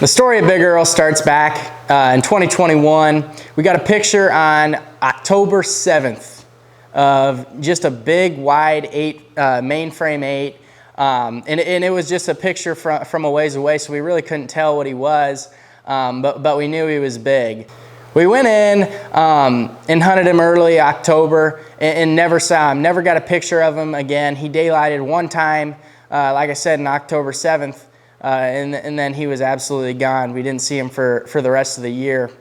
The story of Big Earl starts back in 2021. We got a picture on October 7th of just a big, wide mainframe 8. And it was just a picture from a ways away, so we really couldn't tell what he was, but we knew he was big. We went in and hunted him early October and never saw him, never got a picture of him again. He daylighted one time, like I said, on October 7th. And then he was absolutely gone. We didn't see him for the rest of the year.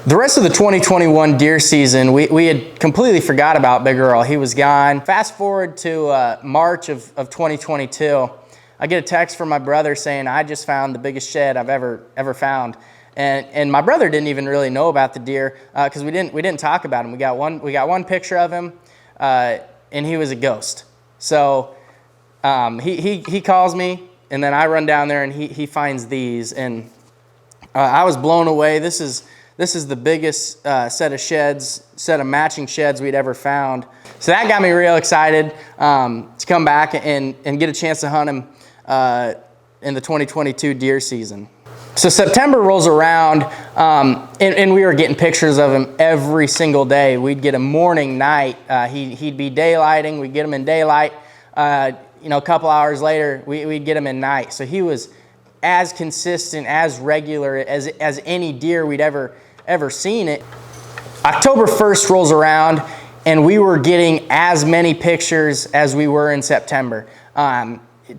The rest of the 2021 deer season, we had completely forgot about Big Earl. He was gone. Fast forward to March of 2022. I get a text from my brother saying, I just found the biggest shed I've ever found. And my brother didn't even really know about the deer because we didn't talk about him. We got one picture of him, and he was a ghost. So he calls me. And then I run down there and he finds these, and I was blown away. This is the biggest set of matching sheds we'd ever found. So that got me real excited to come back and get a chance to hunt him in the 2022 deer season. So September rolls around, and we were getting pictures of him every single day. We'd get him morning, night. He'd be daylighting. We'd get him in daylight. A couple hours later, we'd get him in night. So he was as consistent, as regular as any deer we'd ever seen it. October 1st rolls around, and we were getting as many pictures as we were in September.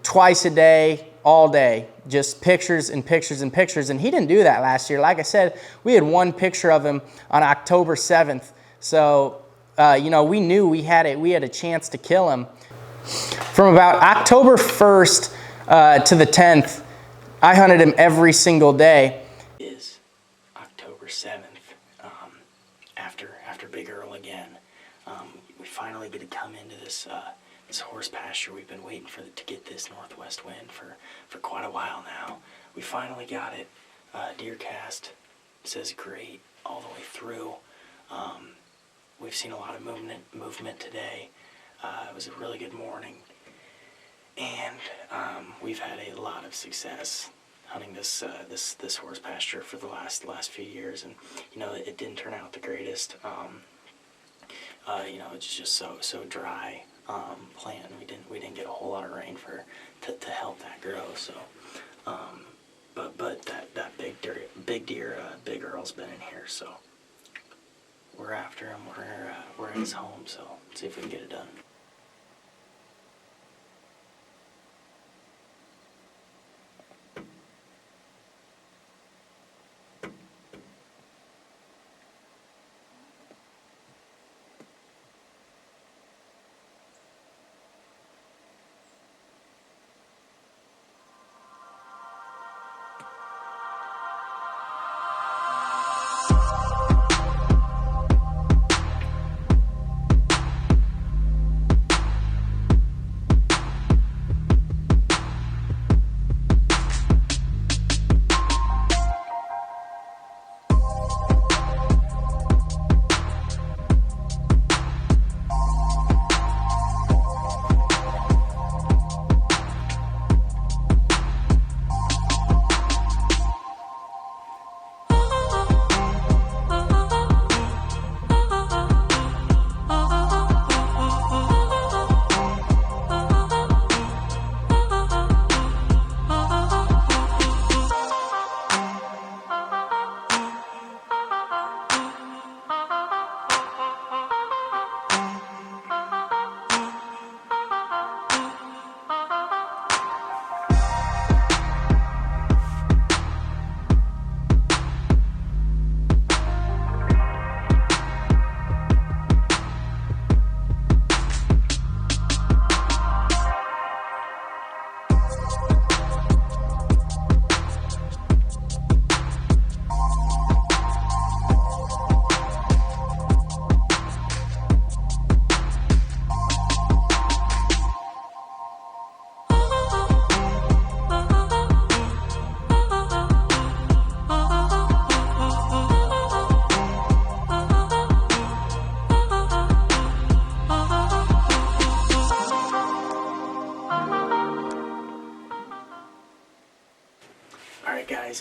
Twice a day, all day, just pictures and pictures and pictures. And he didn't do that last year. Like I said, we had one picture of him on October 7th. So, we knew we had a chance to kill him. From about October 1st to the 10th, I hunted him every single day. It is October 7th, after Big Earl again. We finally get to come into this horse pasture. We've been waiting to get this northwest wind for quite a while now. We finally got it. Deer cast says great all the way through. We've seen a lot of movement today. It was a really good morning, and we've had a lot of success hunting this horse pasture for the last few years, and it didn't turn out the greatest. It's just so dry plant. We didn't get a whole lot of rain to help that grow. So, but that big deer, Big Earl's been in here, so we're after him. We're in his home, so let's see if we can get it done.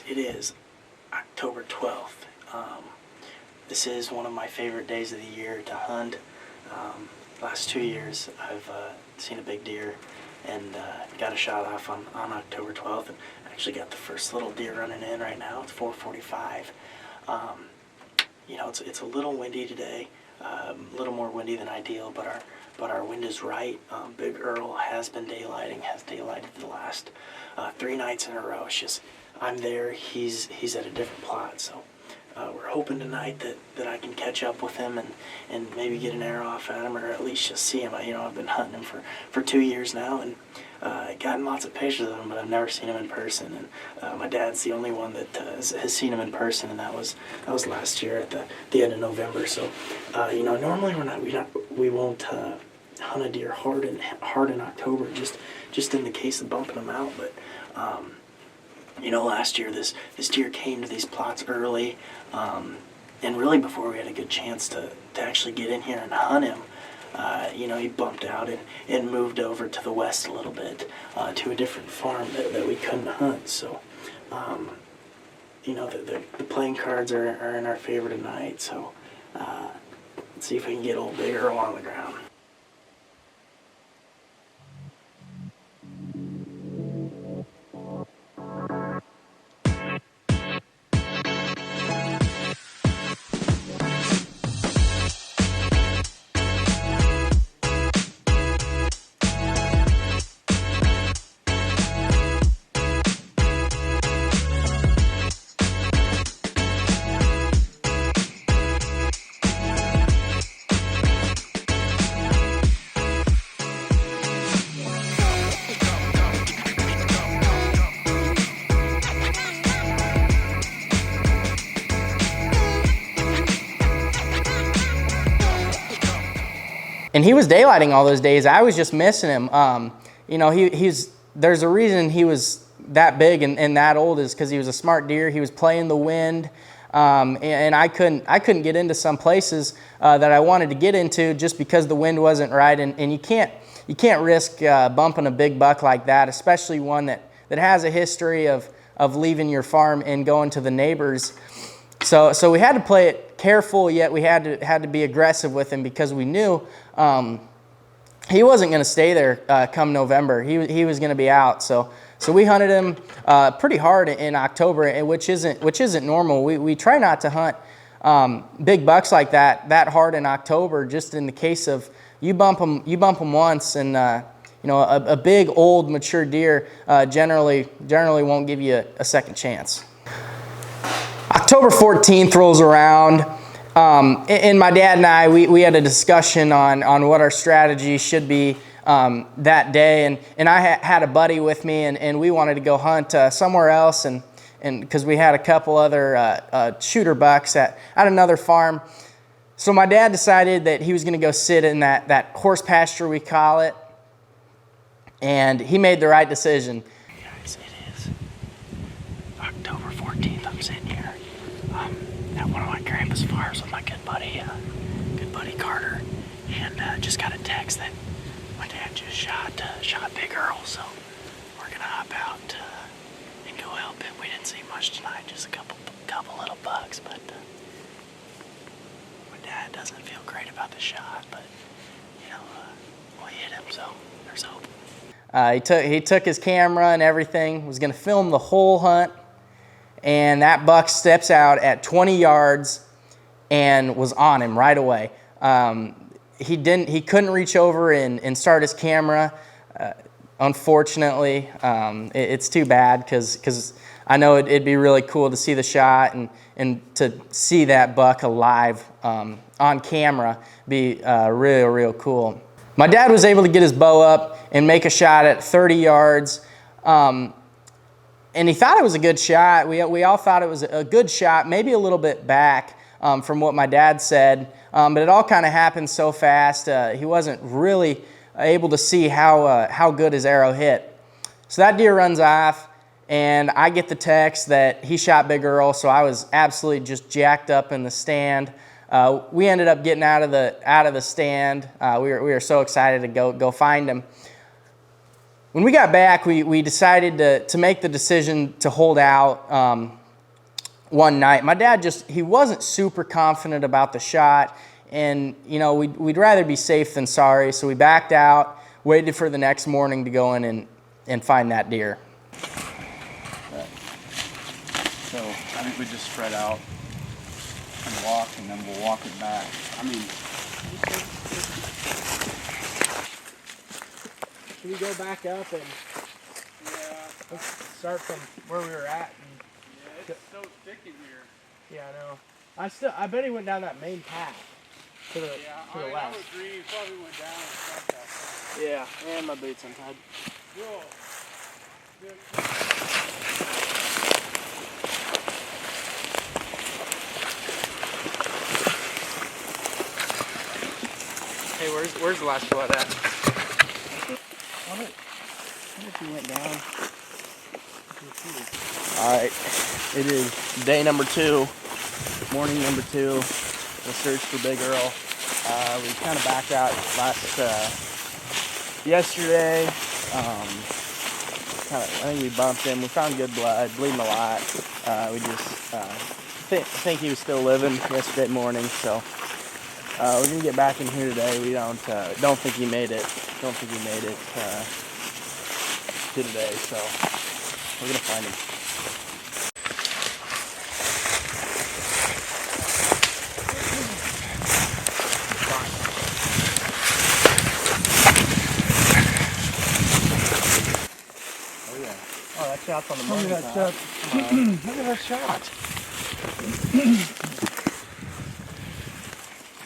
it is October 12th. This is one of my favorite days of the year to hunt. Last 2 years I've seen a big deer and got a shot off on October 12th, and actually got the first little deer running in right now. It's 4:45. You know, it's a little windy today, a little more windy than ideal, but our wind is right. Big EARL has been daylighting, has daylighted the last 3 nights in a row. It's just, I'm there, he's at a different plot, so we're hoping tonight that I can catch up with him and maybe get an arrow off at him, or at least just see him. You know, I've been hunting him for 2 years now, and gotten lots of pictures of him, but I've never seen him in person. And my dad's the only one that has seen him in person, and that was last year at the end of November. So, you know, normally we won't hunt a deer hard in October, just in the case of bumping them out. But you know, last year this deer came to these plots early, and really before we had a good chance to actually get in here and hunt him. You know, he bumped out and moved over to the west a little bit, to a different farm that we couldn't hunt. So, you know, the playing cards are in our favor tonight. So, let's see if we can get old Big Earl on the ground. And he was daylighting all those days. I was just missing him. You know, there's a reason he was that big and that old, is because he was a smart deer. He was playing the wind, and I couldn't get into some places that I wanted to get into just because the wind wasn't right. And you can't risk bumping a big buck like that, especially one that has a history of leaving your farm and going to the neighbors. So we had to play it careful, yet we had to be aggressive with him, because we knew he wasn't going to stay there come November. He was going to be out. So we hunted him pretty hard in October, which isn't normal. We try not to hunt big bucks like that hard in October, just in the case of you bump them once, and you know, a big old mature deer generally won't give you a second chance. October 14th rolls around, and my dad and I, we had a discussion on what our strategy should be that day, and I had a buddy with me, and we wanted to go hunt somewhere else, and because we had a couple other shooter bucks at another farm. So my dad decided that he was going to go sit in that horse pasture, we call it, and he made the right decision. Guys, it is October 14th. I'm sitting here at one of my grandpa's farms with my good buddy Carter, and just got a text that my dad just shot Big Earl. So we're gonna hop out and go help him. We didn't see much tonight, just a couple little bugs, but my dad doesn't feel great about the shot, but you know, we hit him, so there's hope. He took his camera and everything, was going to film the whole hunt, and that buck steps out at 20 yards and was on him right away. He couldn't reach over and start his camera. Unfortunately, it's too bad, because I know it'd be really cool to see the shot and to see that buck alive on camera be real cool. My dad was able to get his bow up and make a shot at 30 yards. And he thought it was a good shot. We all thought it was a good shot, maybe a little bit back from what my dad said. But it all kind of happened so fast, he wasn't really able to see how good his arrow hit. So that deer runs off, and I get the text that he shot Big Earl, so I was absolutely just jacked up in the stand. We ended up getting out of the stand. We were so excited to go find him. when we got back, we decided to make the decision to hold out one night. My dad he wasn't super confident about the shot, and we'd rather be safe than sorry, so we backed out, waited for the next morning to go in and find that deer. So I think we just spread out and walk, and then we'll walk it back. I mean, should we go back up and let's start from where we were at? it's so thick in here. Yeah, I know. I bet he went down that main path to the west. I would agree. He probably went down and stuff that way. Yeah, and my boots untied. Whoa. Hey, where's the last blood at? I wonder if he went down. All right, it is day number 2, morning number 2. We'll search for Big Earl. We kind of backed out yesterday. I think we bumped him. We found good blood, bleeding a lot. We just think he was still living yesterday morning, so we're gonna get back in here today. We don't think he made it. Don't think he made it to today, so we're gonna find him. Oh, that shot's on the money. Look at that shot. Look at that shot.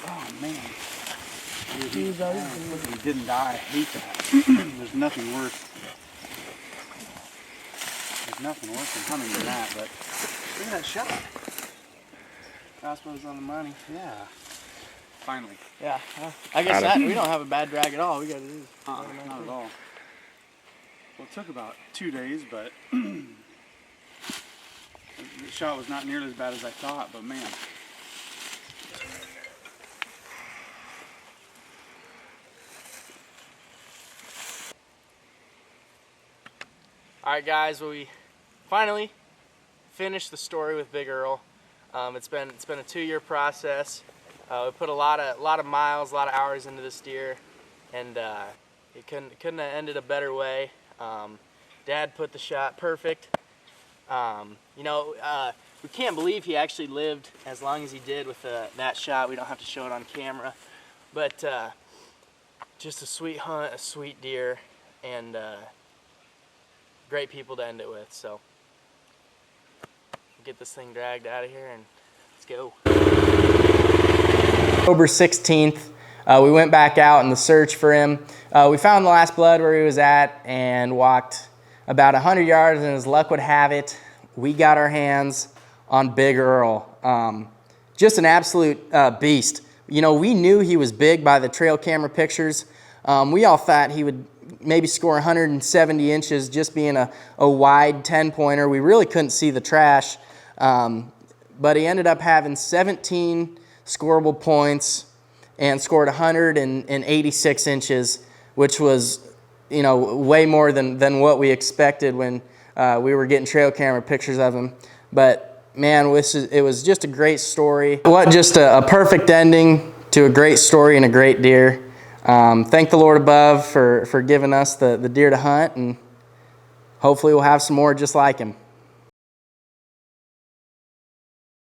Oh, man. He didn't die. I hate that. There's nothing worse. There's nothing worse than hunting than that, but look at that shot. Crossbow's on the money. Yeah. Finally. Yeah, I guess we don't have a bad drag at all. We got to do Not at all. Well, it took about 2 days, but the shot was not nearly as bad as I thought, but man. All right, guys. Well, we finally finished the story with Big Earl. It's been a 2-year process. We put a lot of miles, a lot of hours into this deer, and it couldn't have ended a better way. Dad put the shot perfect. We can't believe he actually lived as long as he did with that shot. We don't have to show it on camera, but just a sweet hunt, a sweet deer, and great people to end it with. So get this thing dragged out of here and let's go. October 16th. We went back out in the search for him. We found the last blood where he was at and walked about 100 yards, and as luck would have it, we got our hands on Big Earl. Just an absolute beast. We knew he was big by the trail camera pictures. We all thought he would maybe score 170 inches just being a wide 10-pointer. We really couldn't see the trash, but he ended up having 17 scoreable points and scored 186 inches, which was, way more than what we expected when we were getting trail camera pictures of him. But man, it was just a great story. What just a perfect ending to a great story and a great deer. Thank the Lord above for giving us the deer to hunt, and hopefully we'll have some more just like him.